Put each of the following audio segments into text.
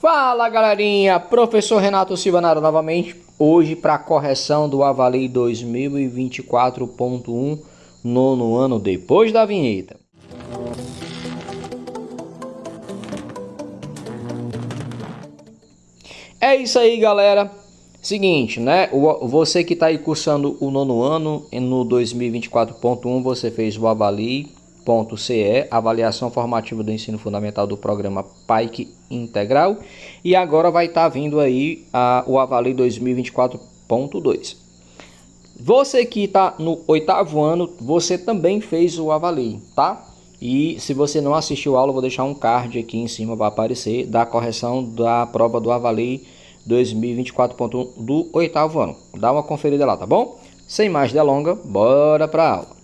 Fala galerinha, professor Renato Silva na área novamente, hoje para a correção do Avali 2024.1, nono ano depois da vinheta. É isso aí galera, seguinte, né, você que está aí cursando o nono ano, no 2024.1 você fez o Avali.ce, avaliação formativa do ensino fundamental do programa PAIC Integral, e agora vai estar vindo aí o Avali 2024.2. Você que está no oitavo ano, você também fez o Avali, tá? E se você não assistiu a aula, eu vou deixar um card aqui em cima, vai aparecer, da correção da prova do Avali 2024.1 do oitavo ano. Dá uma conferida lá, tá bom? Sem mais delongas, bora para a aula.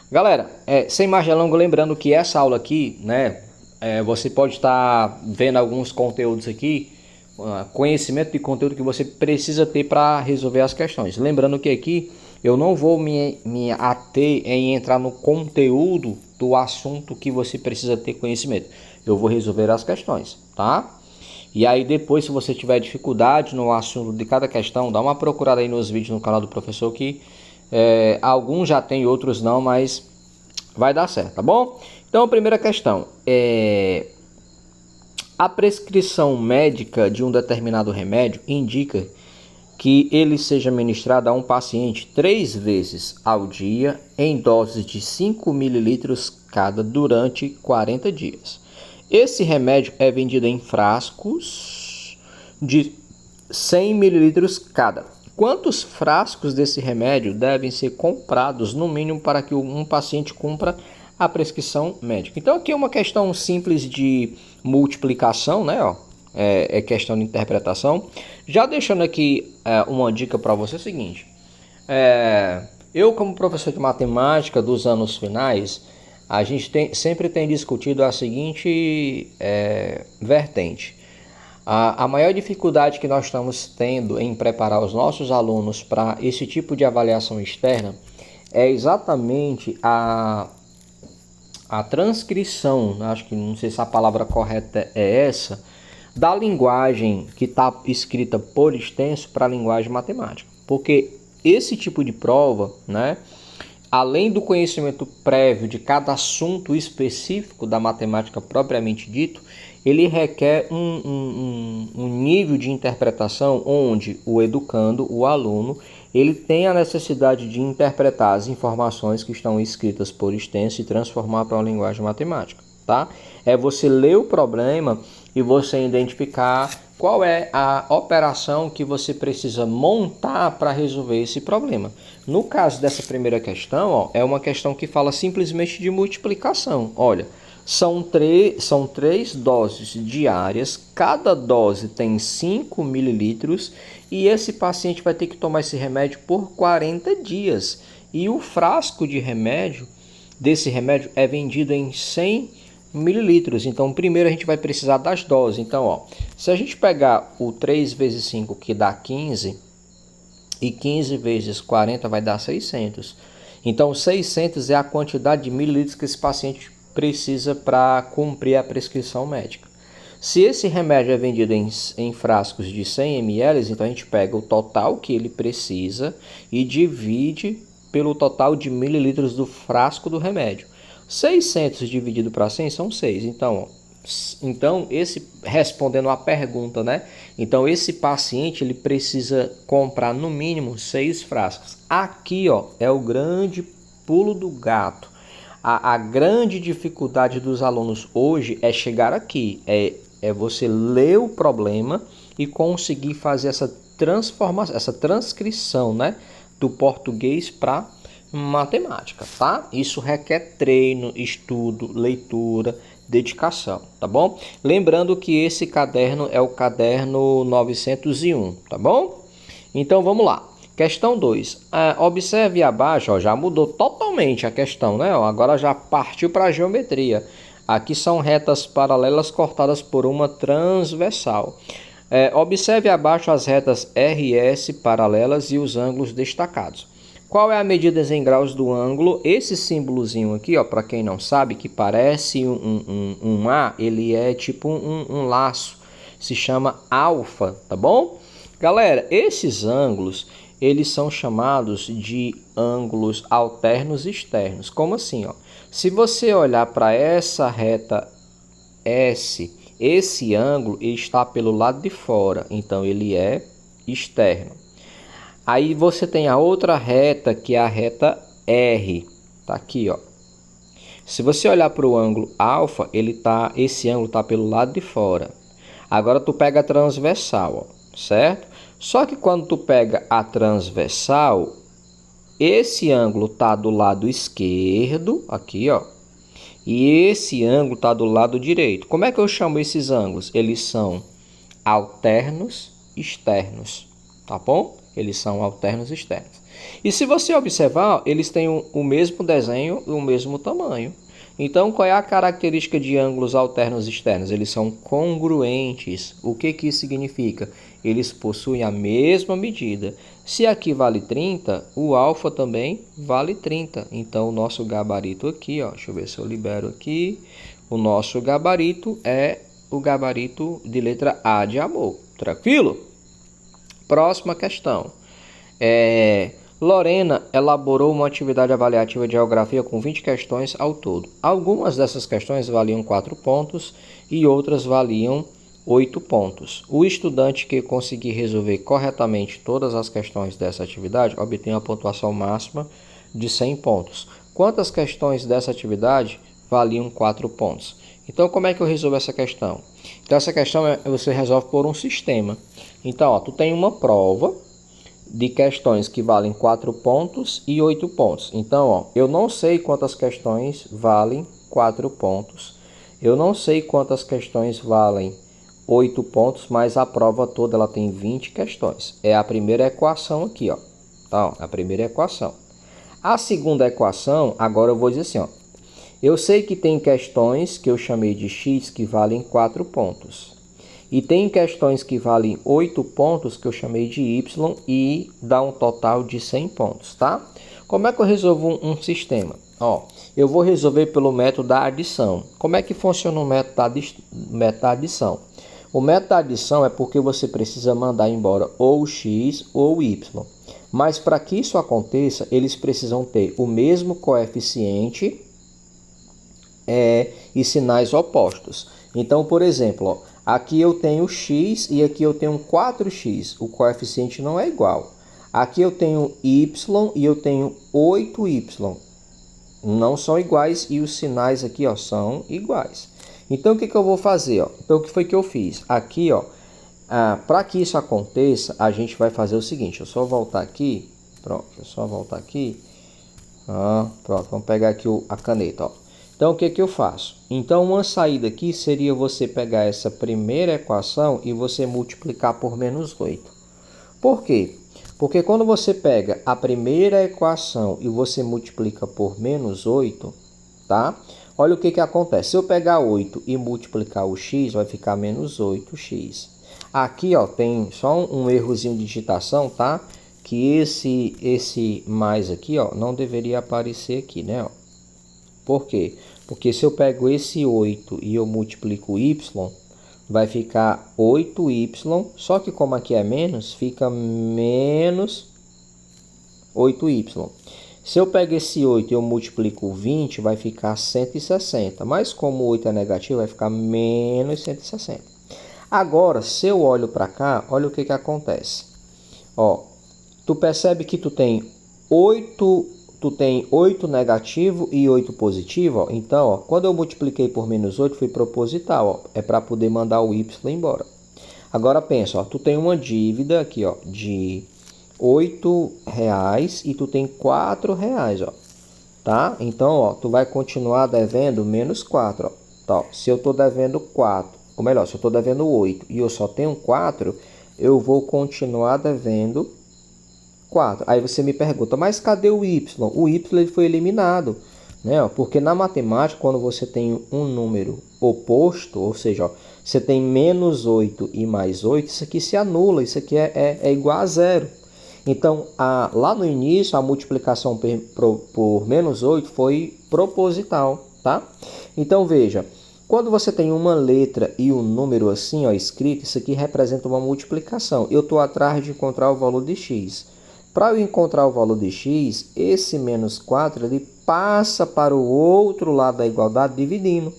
Galera, sem mais delongas, lembrando que essa aula aqui, né, você pode estar vendo alguns conteúdos aqui, conhecimento de conteúdo que você precisa ter para resolver as questões. Lembrando que aqui eu não vou me ater em entrar no conteúdo do assunto que você precisa ter conhecimento. Eu vou resolver as questões, tá? E aí depois, se você tiver dificuldade no assunto de cada questão, dá uma procurada aí nos vídeos no canal do professor que alguns já tem, outros não, mas vai dar certo, tá bom? Então a primeira questão a prescrição médica de um determinado remédio indica que ele seja ministrado a um paciente 3 vezes ao dia em doses de 5 ml cada durante 40 dias. Esse remédio é vendido em frascos de 100 ml cada. Quantos frascos desse remédio devem ser comprados, no mínimo, para que um paciente cumpra a prescrição médica? Então, aqui é uma questão simples de multiplicação, né? É questão de interpretação. Já deixando aqui uma dica para você, é o seguinte. Eu, como professor de matemática dos anos finais, a gente sempre tem discutido a seguinte vertente. A maior dificuldade que nós estamos tendo em preparar os nossos alunos para esse tipo de avaliação externa é exatamente a transcrição, acho que não sei se a palavra correta é essa, da linguagem que está escrita por extenso para a linguagem matemática. Porque esse tipo de prova, né, além do conhecimento prévio de cada assunto específico da matemática propriamente dito, ele requer um nível de interpretação onde o educando, o aluno, ele tem a necessidade de interpretar as informações que estão escritas por extenso e transformar para uma linguagem matemática, tá? É você ler o problema e você identificar qual é a operação que você precisa montar para resolver esse problema. No caso dessa primeira questão, é uma questão que fala simplesmente de multiplicação. Olha, são três doses diárias, cada dose tem 5 ml e esse paciente vai ter que tomar esse remédio por 40 dias. E o frasco de remédio, desse remédio, é vendido em 100 mililitros. Então, primeiro a gente vai precisar das doses. Então, se a gente pegar o 3 vezes 5, que dá 15, e 15 vezes 40 vai dar 600. Então, 600 é a quantidade de mililitros que esse paciente precisa para cumprir a prescrição médica. Se esse remédio é vendido em frascos de 100 ml, então a gente pega o total que ele precisa e divide pelo total de mililitros do frasco do remédio. 600 dividido para 100 são 6. Então esse, respondendo à pergunta, né? Então esse paciente ele precisa comprar no mínimo 6 frascos. Aqui, é o grande pulo do gato. A grande dificuldade dos alunos hoje é chegar aqui, é você ler o problema e conseguir fazer essa transformação, essa transcrição, né, do português para matemática, tá? Isso requer treino, estudo, leitura, dedicação, tá bom? Lembrando que esse caderno é o caderno 901, tá bom? Então vamos lá. Questão 2. Observe abaixo, já mudou totalmente a questão, né? Agora já partiu para a geometria. Aqui são retas paralelas cortadas por uma transversal. Observe abaixo as retas RS paralelas e os ângulos destacados. Qual é a medida em graus do ângulo? Esse símbolozinho aqui, para quem não sabe, que parece um A, ele é tipo um laço. se chama alfa, tá bom? Galera, esses ângulos, eles são chamados de ângulos alternos externos. Como assim, ó? Se você olhar para essa reta S, esse ângulo está pelo lado de fora, então ele é externo. Aí você tem a outra reta, que é a reta R, tá aqui, ó. Se você olhar para o ângulo alfa, esse ângulo está pelo lado de fora. Agora tu pega a transversal, ó, certo? Só que quando tu pega a transversal, esse ângulo está do lado esquerdo, aqui, ó. E esse ângulo está do lado direito. Como é que eu chamo esses ângulos? Eles são alternos externos, tá bom? Eles são alternos externos. E se você observar, eles têm o mesmo desenho e o mesmo tamanho. Então, qual é a característica de ângulos alternos externos? Eles são congruentes. O que isso significa? Eles possuem a mesma medida. Se aqui vale 30, o alfa também vale 30. Então, o nosso gabarito aqui, ó, deixa eu ver se eu libero aqui. O nosso gabarito é o gabarito de letra A de amor. Tranquilo? Próxima questão. Lorena elaborou uma atividade avaliativa de geografia com 20 questões ao todo. Algumas dessas questões valiam 4 pontos e outras valiam 8 pontos. O estudante que conseguir resolver corretamente todas as questões dessa atividade obtém a pontuação máxima de 100 pontos. Quantas questões dessa atividade valiam 4 pontos? Então, como é que eu resolvo essa questão? Então, essa questão você resolve por um sistema. Então, ó, tu tem uma prova de questões que valem 4 pontos e 8 pontos. Então, ó, eu não sei quantas questões valem 4 pontos. Eu não sei quantas questões valem 8 pontos, mas a prova toda ela tem 20 questões. É a primeira equação aqui, ó. Tá, ó, a primeira equação. A segunda equação, agora eu vou dizer assim, ó. Eu sei que tem questões que eu chamei de x que valem 4 pontos. E tem questões que valem 8 pontos que eu chamei de y e dá um total de 100 pontos, tá? Como é que eu resolvo um sistema? Ó, eu vou resolver pelo método da adição. Como é que funciona o método da adição? O método da adição é porque você precisa mandar embora ou x ou y. Mas para que isso aconteça, eles precisam ter o mesmo coeficiente e sinais opostos. Então, por exemplo, ó, aqui eu tenho x e aqui eu tenho 4x. O coeficiente não é igual. Aqui eu tenho y e eu tenho 8y. Não são iguais e os sinais aqui, ó, são iguais. Então, o que eu vou fazer? Ó? Então, o que foi que eu fiz? Aqui, ó, para que isso aconteça, a gente vai fazer o seguinte. Eu só voltar aqui. Pronto, eu só voltar aqui. Pronto, vamos pegar aqui a caneta, ó. Então, o que eu faço? Então, uma saída aqui seria você pegar essa primeira equação e você multiplicar por menos 8. Por quê? Porque quando você pega a primeira equação e você multiplica por menos 8, tá? Olha o que acontece. Se eu pegar 8 e multiplicar o x, vai ficar menos 8x. Aqui, ó, tem só um errozinho de digitação, tá? Que esse mais aqui, ó, não deveria aparecer aqui, né? Ó. Por quê? Porque se eu pego esse 8 e eu multiplico y, vai ficar 8y, só que como aqui é menos, fica menos 8y. Se eu pego esse 8 e eu multiplico 20, vai ficar 160. Mas como 8 é negativo, vai ficar menos 160. Agora, se eu olho para cá, olha o que acontece. Ó, tu percebe que tu tem 8 negativo e 8 positivo, ó. Então, ó, quando eu multipliquei por menos 8, foi proposital, ó. É para poder mandar o y embora. Agora pensa, ó, tu tem uma dívida aqui, ó, de R$8 e tu tem R$4, ó. Tá? Então, ó, tu vai continuar devendo menos 4, ó. Tá, ó. Se eu tô devendo 4, ou melhor, se eu tô devendo 8 e eu só tenho 4, eu vou continuar devendo 4. Aí você me pergunta, mas cadê o y? O y ele foi eliminado, né? Porque na matemática, quando você tem um número oposto, ou seja, ó, você tem menos 8 e mais 8, isso aqui se anula, isso aqui é igual a zero. Então, lá no início, a multiplicação por menos 8 foi proposital, tá? Então, veja, Quando você tem uma letra e um número assim, ó, escrito, isso aqui representa uma multiplicação. Eu estou atrás de encontrar o valor de x. Para eu encontrar o valor de x, esse menos 4 ele passa para o outro lado da igualdade dividindo.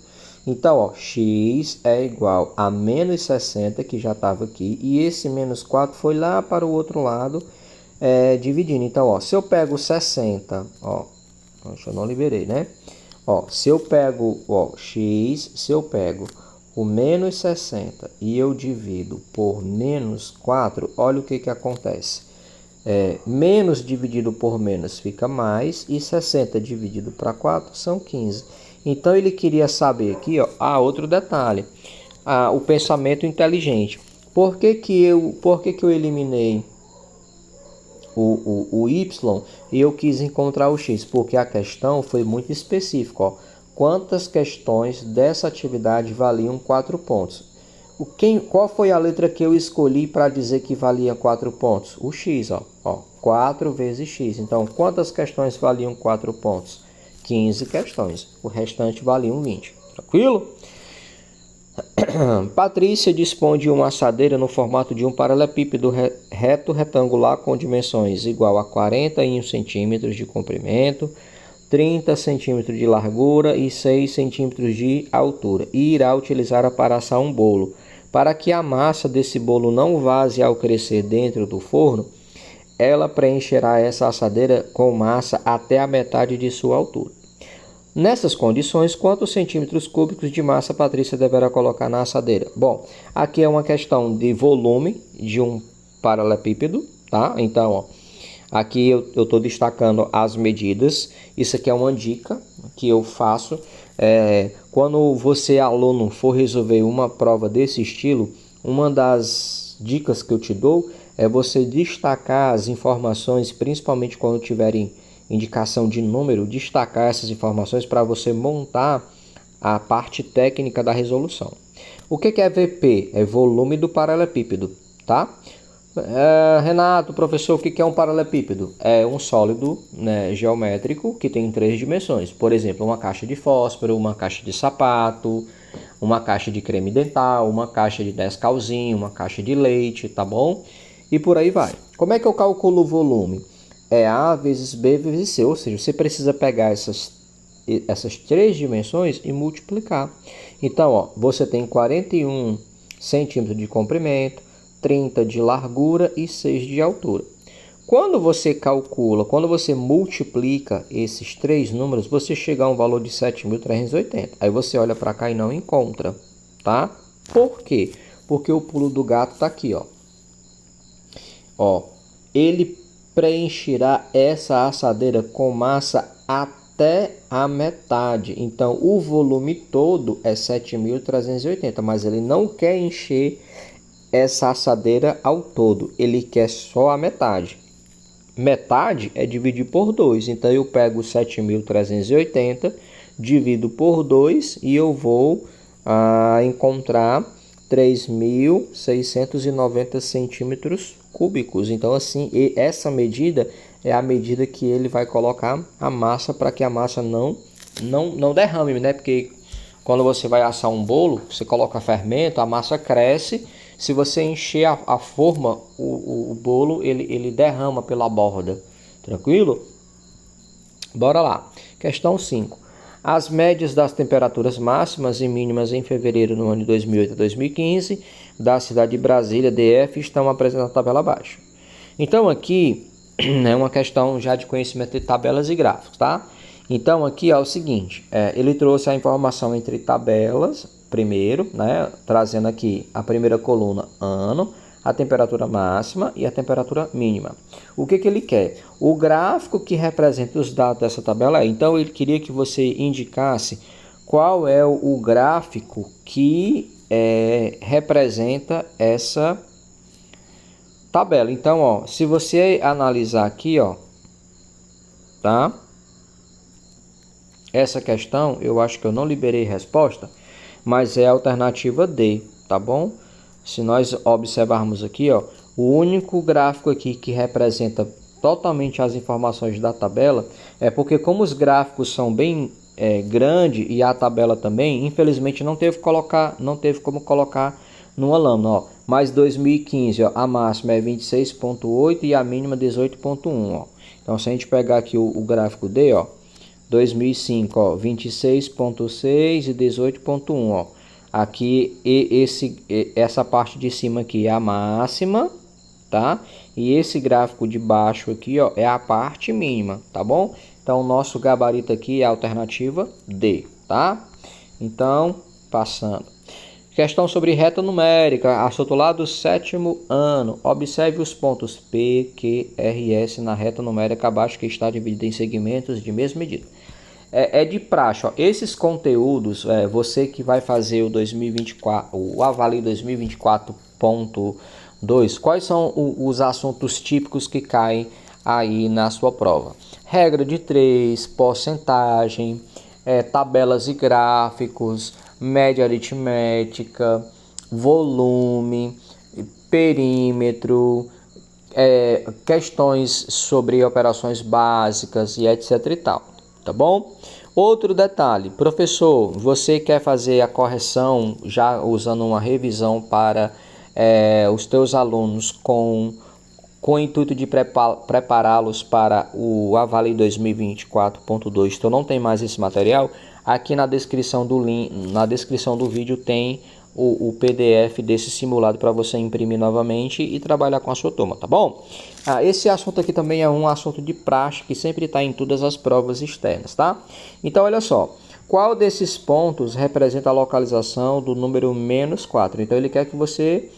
Então, ó, x é igual a menos 60, que já estava aqui, e esse menos 4 foi lá para o outro lado, dividindo. Então, ó, se eu pego 60, ó, eu não liberei, né? Ó, se eu pego, ó, x, se eu pego o menos 60 e eu divido por menos 4, olha o que acontece. Menos dividido por menos fica mais, e 60 dividido para 4 são 15. Então, ele queria saber aqui, ó, outro detalhe, o pensamento inteligente. Por que eu eliminei o y e eu quis encontrar o x? Porque a questão foi muito específica, ó. Quantas questões dessa atividade valiam 4 pontos? Qual foi a letra que eu escolhi para dizer que valia 4 pontos? O x, ó. 4 vezes x. Então, quantas questões valiam 4 pontos? 15 questões. O restante valiam 20. Tranquilo? Patrícia dispõe de uma assadeira no formato de um paralelepípedo reto retangular com dimensões igual a 41 centímetros de comprimento, 30 centímetros de largura e 6 centímetros de altura, e irá utilizar para assar um bolo. Para que a massa desse bolo não vaze ao crescer dentro do forno, ela preencherá essa assadeira com massa até a metade de sua altura. Nessas condições, quantos centímetros cúbicos de massa Patrícia deverá colocar na assadeira? Bom, aqui é uma questão de volume de um paralelepípedo, tá? Então, ó, aqui eu estou destacando as medidas. Isso aqui é uma dica que eu faço. Quando você, aluno, for resolver uma prova desse estilo, uma das dicas que eu te dou é você destacar as informações, principalmente quando tiverem indicação de número, destacar essas informações para você montar a parte técnica da resolução. O que é VP? É volume do paralelepípedo, tá? Renato, professor, o que é um paralelepípedo? É um sólido, né, geométrico que tem 3 dimensões. Por exemplo, uma caixa de fósforo, uma caixa de sapato, uma caixa de creme dental, uma caixa de Nescauzinho, uma caixa de leite, tá bom? E por aí vai. Como é que eu calculo o volume? É A vezes B vezes C, ou seja, você precisa pegar essas 3 dimensões e multiplicar. Então, ó, você tem 41 centímetros de comprimento, 30 de largura e 6 de altura. Quando você calcula, quando você multiplica esses 3 números, você chega a um valor de 7.380. Aí você olha para cá e não encontra, tá? Por quê? Porque o pulo do gato está aqui, ó. Ó, ele preencherá essa assadeira com massa até a metade. Então, o volume todo é 7.380, mas ele não quer encher essa assadeira ao todo. Ele quer só a metade. Metade é dividir por 2. Então, eu pego 7.380, divido por 2 e eu vou encontrar 3.690 centímetros cúbicos. Então, assim, essa medida é a medida que ele vai colocar a massa para que a massa não derrame, né? Porque quando você vai assar um bolo, você coloca fermento, a massa cresce. Se você encher a forma, o bolo ele derrama pela borda. Tranquilo? Bora lá. Questão 5. As médias das temperaturas máximas e mínimas em fevereiro no ano de 2008 a 2015 da cidade de Brasília, DF, estão apresentadas na tabela abaixo. Então, aqui é uma questão já de conhecimento de tabelas e gráficos, tá? Então, aqui é o seguinte, ele trouxe a informação entre tabelas, primeiro, né, trazendo aqui a primeira coluna, ano, a temperatura máxima e a temperatura mínima. O que ele quer? O gráfico que representa os dados dessa tabela. Então, ele queria que você indicasse qual é o gráfico que representa essa tabela. Então, ó, se você analisar aqui, ó, tá? Essa questão, eu acho que eu não liberei resposta, mas é a alternativa D, tá bom? Se nós observarmos aqui, ó, o único gráfico aqui que representa totalmente as informações da tabela é porque como os gráficos são bem grande e a tabela também, infelizmente não teve como colocar numa lâmina, ó. Mas 2015, ó, a máxima é 26,8 e a mínima 18,1, ó. Então se a gente pegar aqui o gráfico D, ó, 2005, ó, 26,6 e 18,1, ó. Aqui essa parte de cima aqui é a máxima, tá? E esse gráfico de baixo aqui, ó, é a parte mínima, tá bom? Então o nosso gabarito aqui é a alternativa D, tá? Então, passando. Questão sobre reta numérica, assunto lá do 7º ano. Observe os pontos P, Q, R, S na reta numérica abaixo que está dividida em segmentos de mesma medida. É de praxe, ó. Esses conteúdos, você que vai fazer o 2024, o Avalio 2024.2, quais são os assuntos típicos que caem aí na sua prova? Regra de 3, porcentagem, tabelas e gráficos, média aritmética, volume, perímetro, questões sobre operações básicas e etc e tal, tá bom? Outro detalhe, professor, você quer fazer a correção já usando uma revisão para os teus alunos com o intuito de prepará-los para o Avalio 2024.2, então não tem mais esse material. Aqui na descrição do link, na descrição do vídeo tem o PDF desse simulado para você imprimir novamente e trabalhar com a sua turma, tá bom? Esse assunto aqui também é um assunto de praxe que sempre está em todas as provas externas, tá? Então olha só, qual desses pontos representa a localização do número -4? Então ele quer que você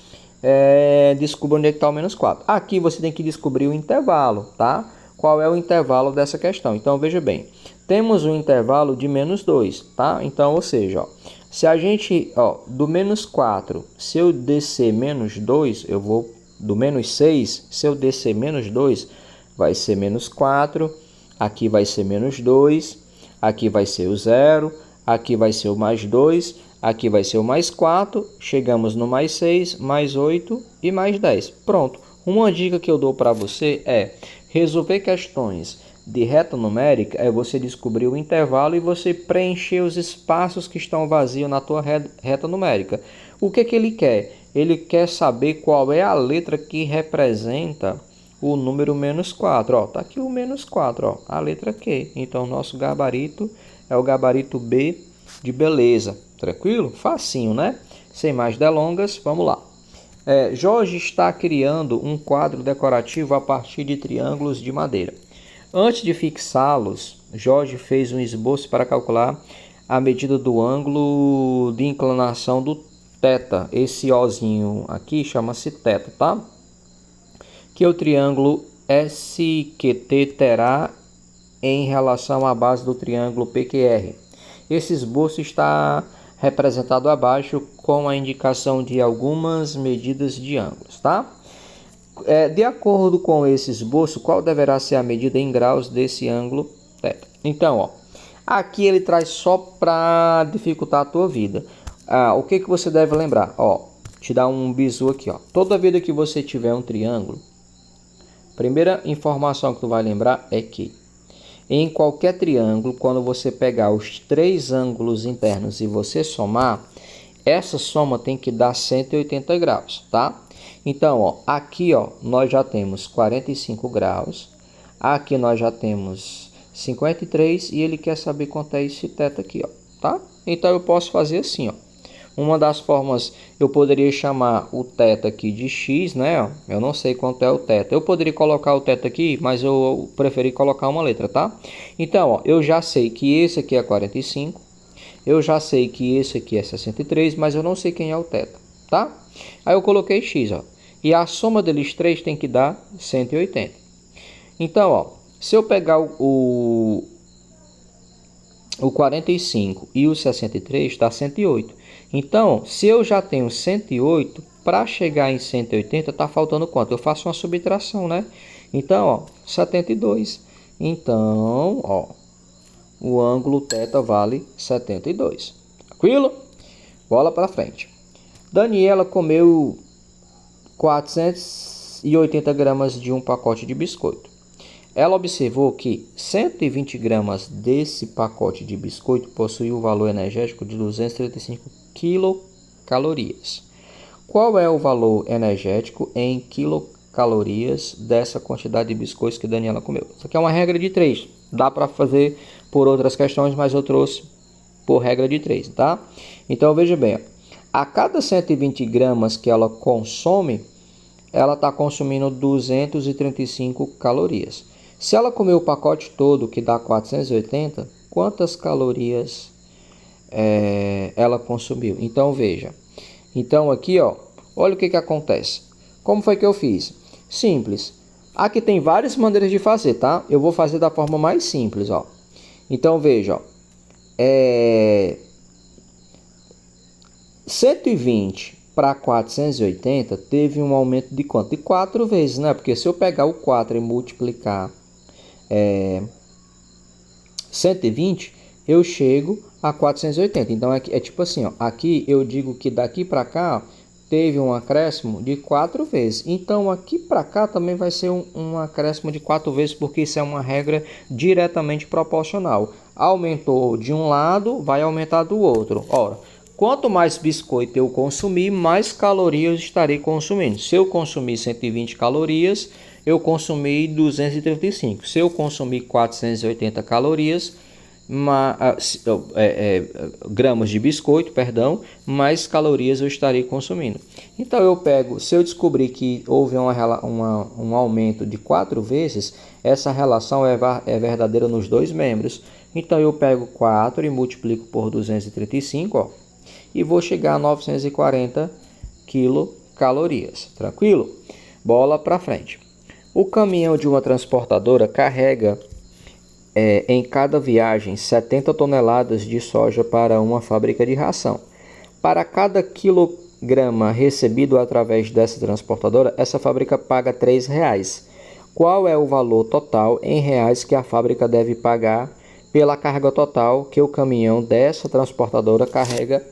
descubra onde é que está o -4. Aqui você tem que descobrir o intervalo, tá? Qual é o intervalo dessa questão? Então veja bem, temos um intervalo de -2, tá? Então, ou seja, ó, se a gente, ó, do -4, se eu descer -2, eu vou do -6, se eu descer -2, vai ser -4, aqui vai ser -2, aqui vai ser o 0, aqui vai ser o +2, aqui vai ser o +4, chegamos no +6, +8 e +10. Pronto. Uma dica que eu dou para você é resolver questões de reta numérica, é você descobrir o intervalo e você preencher os espaços que estão vazios na tua reta numérica. O que que ele quer? Ele quer saber qual é a letra que representa o número -4. Ó, tá aqui o -4, ó, a letra Q. Então, nosso gabarito é o gabarito B de beleza. Tranquilo? Facinho, né? Sem mais delongas, vamos lá. Jorge está criando um quadro decorativo a partir de triângulos de madeira. Antes de fixá-los, Jorge fez um esboço para calcular a medida do ângulo de inclinação do θ. Esse Ozinho aqui chama-se θ, tá? Que o triângulo SQT terá em relação à base do triângulo PQR. Esse esboço está representado abaixo com a indicação de algumas medidas de ângulos, tá? De acordo com esse esboço, qual deverá ser a medida em graus desse ângulo θ? Então, ó, aqui ele traz só para dificultar a tua vida. O que que você deve lembrar? Ó, te dá um bizu aqui, ó. Toda vida que você tiver um triângulo, primeira informação que tu vai lembrar é que em qualquer triângulo, quando você pegar os 3 ângulos internos e você somar, essa soma tem que dar 180 graus, tá? Então, ó, aqui, ó, nós já temos 45 graus, aqui nós já temos 53 e ele quer saber quanto é esse θ aqui, ó, tá? Então eu posso fazer assim, ó. Uma das formas, eu poderia chamar o θ aqui de x, né? Eu não sei quanto é o θ. Eu poderia colocar o θ aqui, mas eu preferi colocar uma letra, tá? Então, ó, eu já sei que esse aqui é 45, eu já sei que esse aqui é 63, mas eu não sei quem é o θ, tá? Aí eu coloquei x, ó. E a soma deles três tem que dar 180. Então, ó, se eu pegar o 45 e o 63, dá 108. Então, se eu já tenho 108, para chegar em 180, está faltando quanto? Eu faço uma subtração, né? Então, ó, 72. Então, ó, o ângulo θ vale 72. Tranquilo? Bola para frente. Daniela comeu 480 gramas de um pacote de biscoito. Ela observou que 120 gramas desse pacote de biscoito possui o valor energético de 235 quilocalorias. Qual é o valor energético em quilocalorias dessa quantidade de biscoitos que Daniela comeu? Isso aqui é uma regra de 3. Dá para fazer por outras questões, mas eu trouxe por regra de 3, tá? Então, veja bem. A cada 120 gramas que ela consome, ela está consumindo 235 calorias. Se ela comer o pacote todo, que dá 480, quantas calorias ela consumiu? Então, veja. Então, aqui, ó, olha o que acontece. Como foi que eu fiz? Simples. Aqui tem várias maneiras de fazer, tá? Eu vou fazer da forma mais simples, ó. Então, veja, ó. 120 para 480 teve um aumento de quanto? De 4 vezes, né? Porque se eu pegar o 4 e multiplicar 120, eu chego a 480. Então, é tipo assim, ó. Aqui eu digo que daqui para cá teve um acréscimo de 4 vezes. Então, aqui para cá também vai ser um acréscimo de 4 vezes, porque isso é uma regra diretamente proporcional. Aumentou de um lado, vai aumentar do outro. Ora, quanto mais biscoito eu consumir, mais calorias estarei consumindo. Se eu consumir 120 calorias, eu consumi 235. Se eu consumir 480 calorias, gramas de biscoito, perdão, mais calorias eu estarei consumindo. Então eu pego, se eu descobrir que houve um aumento de 4 vezes, essa relação é verdadeira nos dois membros. Então eu pego 4 e multiplico por 235, ó, e vou chegar a 940 quilocalorias. Tranquilo? Bola para frente. O caminhão de uma transportadora carrega em cada viagem 70 toneladas de soja para uma fábrica de ração. Para cada quilograma recebido através dessa transportadora, essa fábrica paga R$ 3,00. Qual é o valor total em reais que a fábrica deve pagar pela carga total que o caminhão dessa transportadora carrega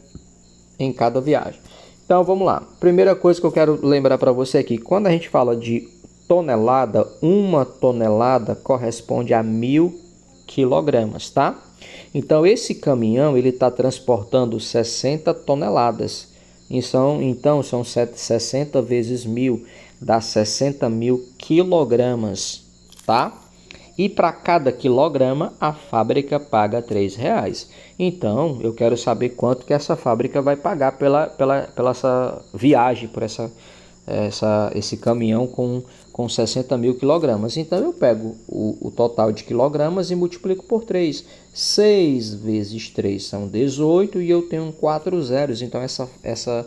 em cada viagem? Então vamos lá. Primeira coisa que eu quero lembrar para você aqui, quando a gente fala de tonelada, uma tonelada corresponde a 1.000 quilogramas, tá? Então esse caminhão ele está transportando 60 toneladas. Então são 60 vezes 1.000, dá 60.000 quilogramas, tá? E para cada quilograma a fábrica paga R$ 3,00. Então eu quero saber quanto que essa fábrica vai pagar pela essa viagem, por esse caminhão com 60.000 quilogramas. Então eu pego o total de quilogramas e multiplico por 3. 6 vezes 3 são 18 e eu tenho 4 zeros. Então essa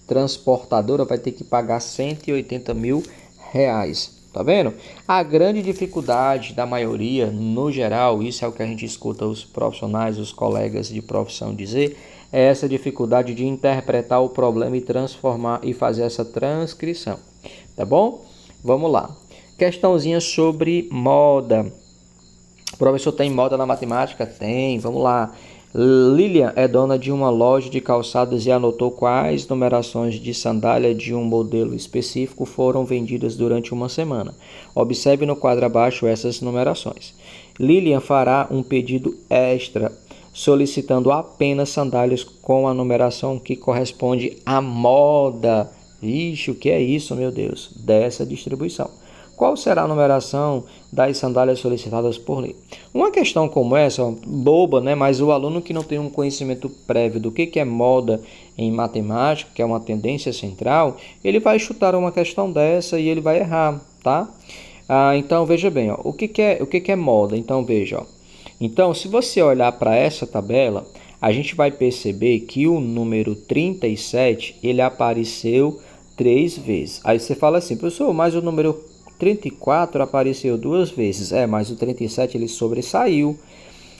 transportadora vai ter que pagar R$ 180.000. Tá vendo? A grande dificuldade da maioria, no geral, isso é o que a gente escuta os profissionais, os colegas de profissão dizer, é essa dificuldade de interpretar o problema e transformar e fazer essa transcrição. Tá bom? Vamos lá. Questãozinha sobre moda. O professor tem moda na matemática? Tem. Vamos lá. Lilian é dona de uma loja de calçados e anotou quais numerações de sandália de um modelo específico foram vendidas durante uma semana. Observe no quadro abaixo essas numerações. Lilian fará um pedido extra, solicitando apenas sandálias com a numeração que corresponde à moda. Ixi, o que é isso, meu Deus? Dessa distribuição. Qual será a numeração das sandálias solicitadas por Lilian? Uma questão como essa, boba, né? Mas o aluno que não tem um conhecimento prévio do que é moda em matemática, que é uma tendência central, ele vai chutar uma questão dessa e ele vai errar, tá? Então, veja bem, ó, o que é moda? Então, veja, ó. Então, se você olhar para essa tabela, a gente vai perceber que o número 37, ele apareceu 3 vezes. Aí você fala assim, professor, mas o número 34 apareceu 2 vezes. Mas o 37 ele sobressaiu.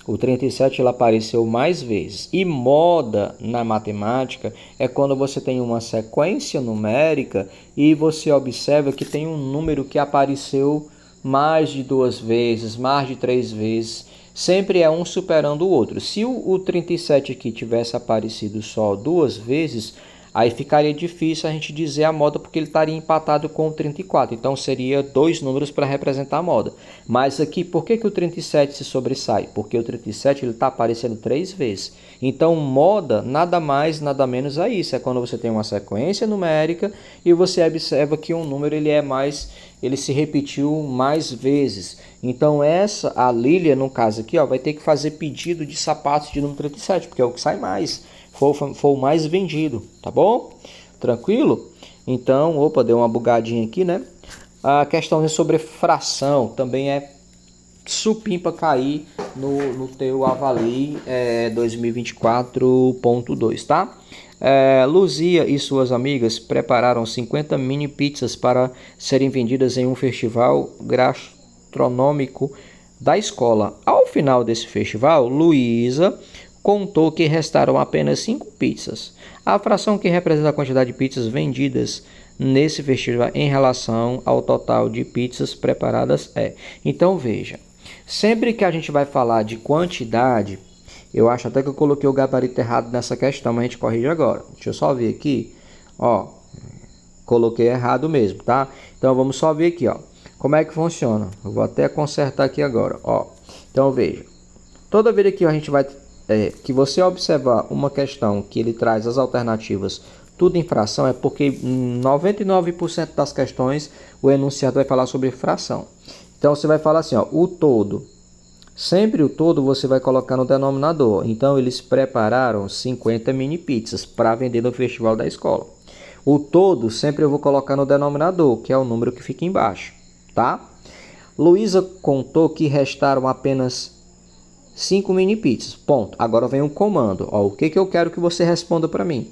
O 37 ele apareceu mais vezes. E moda na matemática é quando você tem uma sequência numérica e você observa que tem um número que apareceu mais de 2 vezes, mais de 3 vezes. Sempre é um superando o outro. Se o 37 aqui tivesse aparecido só 2 vezes, Aí ficaria difícil a gente dizer a moda porque ele estaria empatado com o 34. Então seria 2 números para representar a moda. Mas aqui, por que o 37 se sobressai? Porque o 37 ele está aparecendo 3 vezes. Então moda nada mais, nada menos é isso. É quando você tem uma sequência numérica e você observa que um número ele se repetiu mais vezes. Então a Lília, no caso aqui, vai ter que fazer pedido de sapatos de número 37, porque é o que sai mais. Foi o mais vendido, tá bom? Tranquilo? Então, opa, deu uma bugadinha aqui, né? A questão sobre fração também é supimpa cair no teu Avali 2024.2, tá? Luzia e suas amigas prepararam 50 mini pizzas para serem vendidas em um festival gastronômico da escola. Ao final desse festival, Luísa contou que restaram apenas 5 pizzas. A fração que representa a quantidade de pizzas vendidas nesse festival em relação ao total de pizzas preparadas é. Então veja, sempre que a gente vai falar de quantidade, eu acho até que eu coloquei o gabarito errado nessa questão, mas a gente corrige agora. Deixa eu só ver aqui, coloquei errado mesmo, tá? Então vamos só ver aqui, como é que funciona. Eu vou até consertar aqui agora, Então veja, toda vez que a gente vai que você observar uma questão que ele traz as alternativas tudo em fração, é porque 99% das questões o enunciado vai falar sobre fração. Então você vai falar assim, o todo. Sempre o todo você vai colocar no denominador. Então eles prepararam 50 mini pizzas para vender no festival da escola. O todo sempre eu vou colocar no denominador, que é o número que fica embaixo, tá? Luísa contou que restaram apenas 5 mini pizzas. Ponto. Agora vem um comando. O que eu quero que você responda para mim?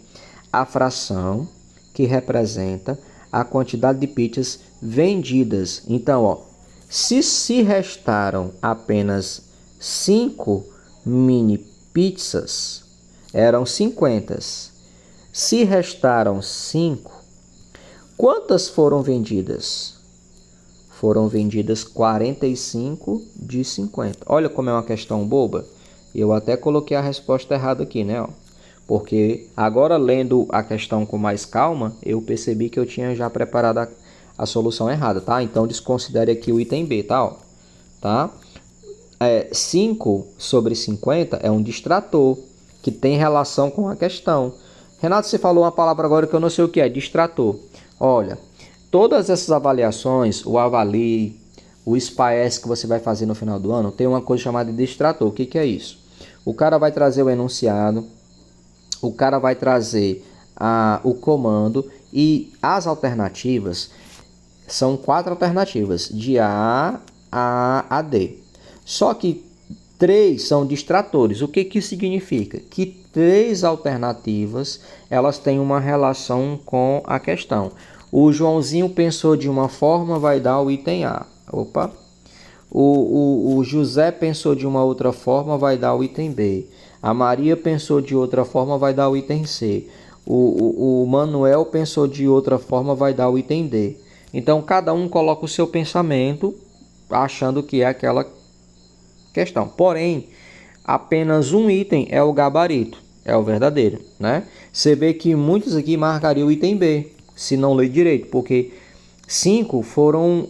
A fração que representa a quantidade de pizzas vendidas. Então, se restaram apenas 5 mini pizzas, eram 50. Se restaram 5, quantas foram vendidas? Foram vendidas 45 de 50. Olha como é uma questão boba. Eu até coloquei a resposta errada aqui, né? Porque agora lendo a questão com mais calma, eu percebi que eu tinha já preparado a solução errada, tá? Então desconsidere aqui o item B, tá? 5 sobre 50 é um distrator que tem relação com a questão. Renato, você falou uma palavra agora que eu não sei o que é, distrator. Olha, todas essas avaliações, o Avali, o SPAES que você vai fazer no final do ano, tem uma coisa chamada de distrator. O que é isso? O cara vai trazer o enunciado, o cara vai trazer o comando e as alternativas são 4 alternativas, de A a D. Só que 3 são distratores. O que significa? Que 3 alternativas elas têm uma relação com a questão. O Joãozinho pensou de uma forma, vai dar o item A. Opa! O José pensou de uma outra forma, vai dar o item B. A Maria pensou de outra forma, vai dar o item C. O Manuel pensou de outra forma, vai dar o item D. Então, cada um coloca o seu pensamento, achando que é aquela questão. Porém, apenas um item é o gabarito, é o verdadeiro, né? Você vê que muitos aqui marcariam o item B, se não ler direito, porque 5 foram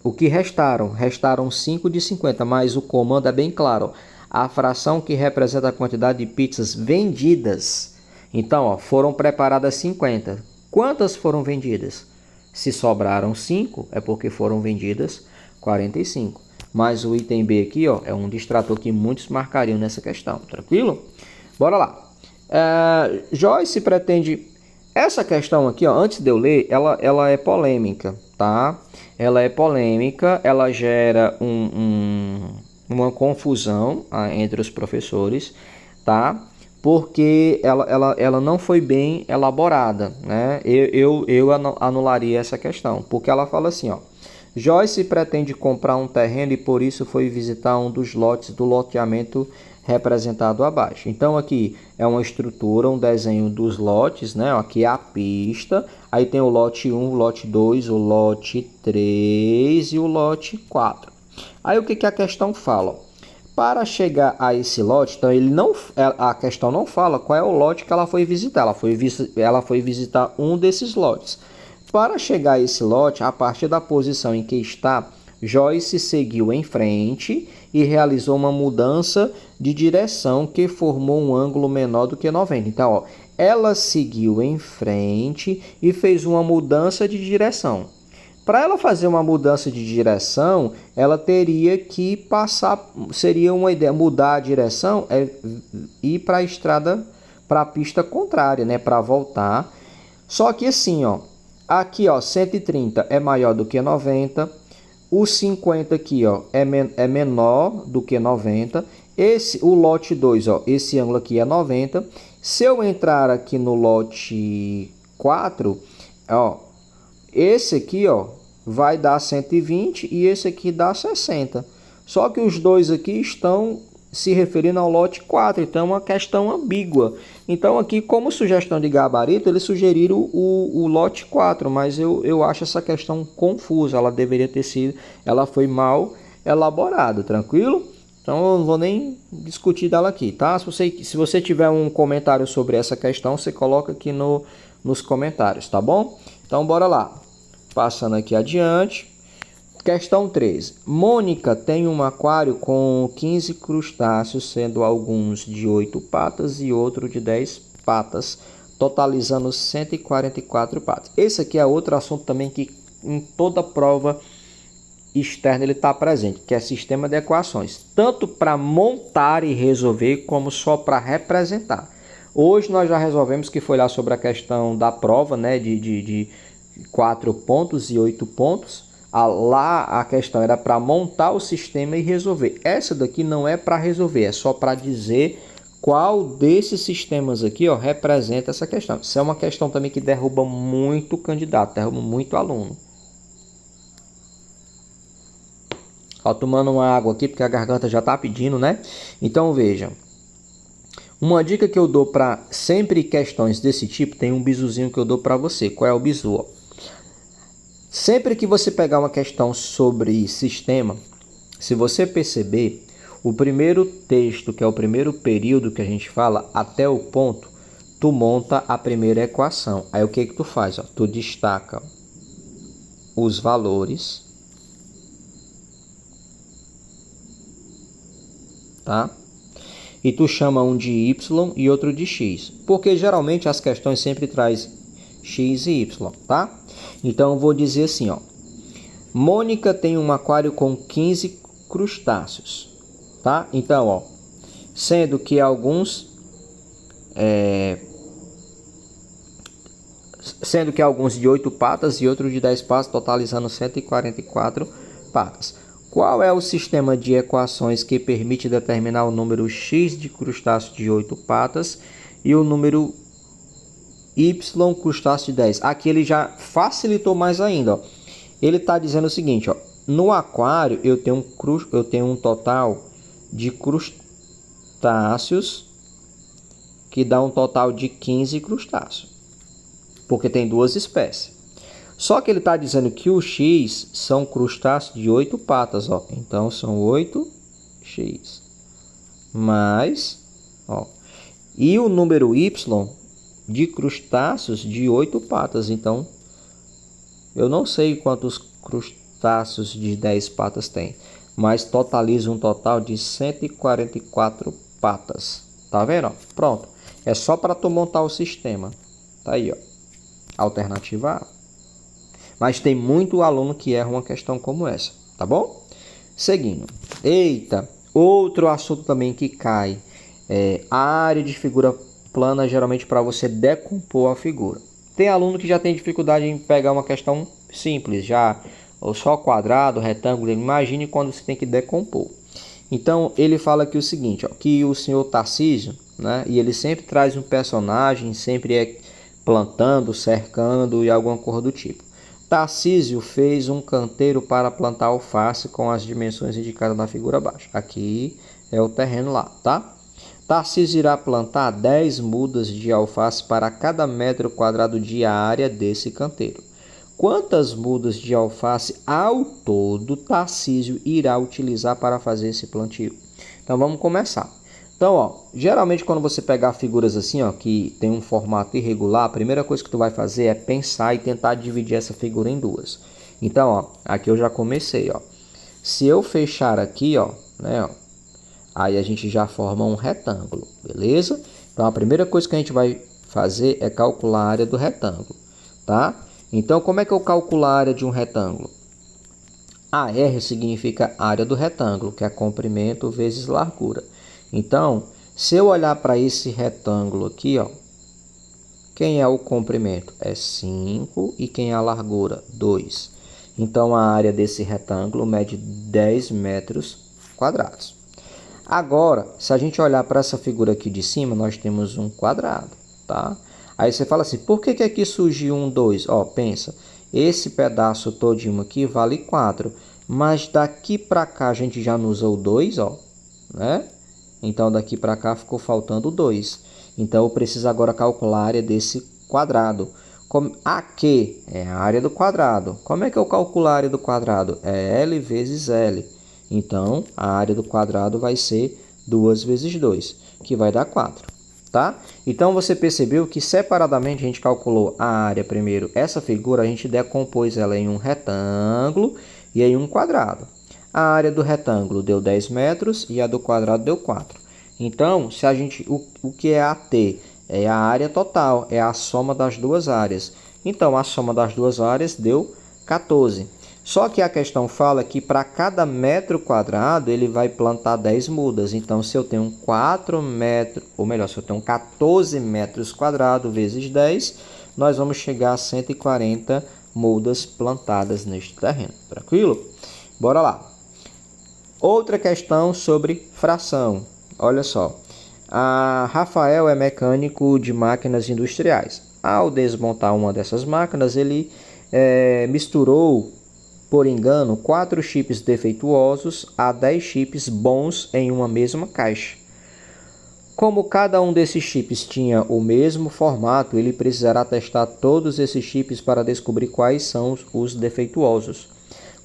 o que restaram. Restaram 5 de 50, mas o comando é bem claro. A fração que representa a quantidade de pizzas vendidas. Então, foram preparadas 50. Quantas foram vendidas? Se sobraram 5, é porque foram vendidas 45. Mas o item B aqui, é um distrator que muitos marcariam nessa questão. Tranquilo? Bora lá. Joyce pretende... Essa questão aqui, antes de eu ler, ela é polêmica, tá? Ela é polêmica, ela gera uma confusão entre os professores, tá? Porque ela não foi bem elaborada, né? Eu anularia essa questão, porque ela fala assim, Joyce pretende comprar um terreno e por isso foi visitar um dos lotes do loteamento representado abaixo. Então aqui é uma estrutura, um desenho dos lotes, né? Aqui é a pista, aí tem o lote 1, o lote 2, o lote 3 e o lote 4. Aí o que a questão fala? Para chegar a esse lote, então a questão não fala qual é o lote que ela foi visitar. Ela foi visitar um desses lotes. Para chegar a esse lote, a partir da posição em que está, Joyce seguiu em frente e realizou uma mudança de direção que formou um ângulo menor do que 90. Então, ó, ela seguiu em frente e fez uma mudança de direção. Para ela fazer uma mudança de direção, ela teria que passar, seria uma ideia, mudar a direção, ir para a estrada, para a pista contrária, né, para voltar. Só que assim, ó, aqui, ó, 130 é maior do que 90, o 50 aqui, ó, é menor do que 90. O lote 2, ó, esse ângulo aqui é 90. Se eu entrar aqui no lote 4, ó, esse aqui, ó, vai dar 120 e esse aqui dá 60. Só que os dois aqui estão se referindo ao lote 4, então é uma questão ambígua. Então aqui, como sugestão de gabarito, eles sugeriram o lote 4, mas eu acho essa questão confusa, ela deveria ter sido, ela foi mal elaborada, tranquilo? Então eu não vou nem discutir dela aqui, tá? Se você tiver um comentário sobre essa questão, você coloca aqui nos comentários, tá bom? Então bora lá. Passando aqui adiante. Questão 13. Mônica tem um aquário com 15 crustáceos, sendo alguns de 8 patas e outro de 10 patas, totalizando 144 patas. Esse aqui é outro assunto também que em toda prova externa ele está presente, que é sistema de equações, tanto para montar e resolver, como só para representar. Hoje nós já resolvemos, que foi lá sobre a questão da prova, né, de 4 pontos e 8 pontos. Lá a questão era para montar o sistema e resolver. Essa daqui não é para resolver, é só para dizer qual desses sistemas aqui, ó, representa essa questão. Isso é uma questão também que derruba muito candidato, derruba muito aluno. Ó, tomando uma água aqui porque a garganta já está pedindo, né? Então veja. Uma dica que eu dou para sempre questões desse tipo, tem um bizuzinho que eu dou para você. Qual é o bizu? Ó? Sempre que você pegar uma questão sobre sistema, se você perceber, o primeiro texto, que é o primeiro período que a gente fala, até o ponto, tu monta a primeira equação. Aí o que tu faz? Ó? Tu destaca os valores, tá? E tu chama um de y e outro de x, porque geralmente as questões sempre traz x e y, tá? Então eu vou dizer assim, ó. Mônica tem um aquário com 15 crustáceos, tá? Então, ó, sendo que alguns de 8 patas e outros de 10 patas, totalizando 144 patas. Qual é o sistema de equações que permite determinar o número x de crustáceos de 8 patas e o número y crustáceo de 10? Aqui ele já facilitou mais ainda, ó. Ele está dizendo o seguinte, ó, no aquário eu tenho um total de crustáceos que dá um total de 15 crustáceos, porque tem duas espécies. Só que ele está dizendo que o x são crustáceos de 8 patas, ó. Então são 8x mais, ó, e o número y de crustáceos de 8 patas. Então eu não sei quantos crustáceos de 10 patas tem, mas totaliza um total de 144 patas. Tá vendo? Ó? Pronto. É só para tu montar o sistema. Tá aí, ó. Alternativa A. Mas tem muito aluno que erra uma questão como essa, tá bom? Seguindo. Eita, outro assunto também que cai. A área de figura plana, geralmente para você decompor a figura. Tem aluno que já tem dificuldade em pegar uma questão simples, já ou só quadrado, retângulo. Imagine quando você tem que decompor. Então ele fala aqui o seguinte, ó, que o senhor Tarcísio, né, e ele sempre traz um personagem, sempre é plantando, cercando e alguma coisa do tipo. Tarcísio fez um canteiro para plantar alface com as dimensões indicadas na figura abaixo. Aqui é o terreno lá, tá? Tarcísio irá plantar 10 mudas de alface para cada metro quadrado de área desse canteiro. Quantas mudas de alface ao todo Tarcísio irá utilizar para fazer esse plantio? Então vamos começar. Então, ó, geralmente quando você pegar figuras assim, ó, que tem um formato irregular, a primeira coisa que tu vai fazer é pensar e tentar dividir essa figura em duas. Então, ó, aqui eu já comecei, ó. Se eu fechar aqui, ó, né, ó, aí a gente já forma um retângulo, beleza? Então a primeira coisa que a gente vai fazer é calcular a área do retângulo, tá? Então como é que eu calculo a área de um retângulo? AR significa área do retângulo, que é comprimento vezes largura. Então, se eu olhar para esse retângulo aqui, ó, quem é o comprimento? É 5 e quem é a largura? 2. Então, a área desse retângulo mede 10 metros quadrados. Agora, se a gente olhar para essa figura aqui de cima, nós temos um quadrado, tá? Aí você fala assim, por que aqui surgiu um 2? Ó, pensa, esse pedaço todinho aqui vale 4, mas daqui para cá a gente já não usou o 2, ó, né? Então, daqui para cá ficou faltando 2. Então, eu preciso agora calcular a área desse quadrado. Aqui é a área do quadrado. Como é que eu calculo a área do quadrado? É L vezes L. Então, a área do quadrado vai ser 2 vezes 2, que vai dar 4. Tá? Então, você percebeu que separadamente a gente calculou a área primeiro. Essa figura a gente decompôs ela em um retângulo e em um quadrado. A área do retângulo deu 10 metros e a do quadrado deu 4. Então, se a gente, o que é AT? É a área total, é a soma das duas áreas. Então, a soma das duas áreas deu 14. Só que a questão fala que para cada metro quadrado ele vai plantar 10 mudas. Então, se eu tenho 4 metros, ou melhor, se eu tenho 14 metros quadrados vezes 10, nós vamos chegar a 140 mudas plantadas neste terreno. Tranquilo? Bora lá. Outra questão sobre fração. Olha só. Rafael é mecânico de máquinas industriais. Ao desmontar uma dessas máquinas, ele misturou, por engano, 4 chips defeituosos a 10 chips bons em uma mesma caixa. Como cada um desses chips tinha o mesmo formato, ele precisará testar todos esses chips para descobrir quais são os defeituosos.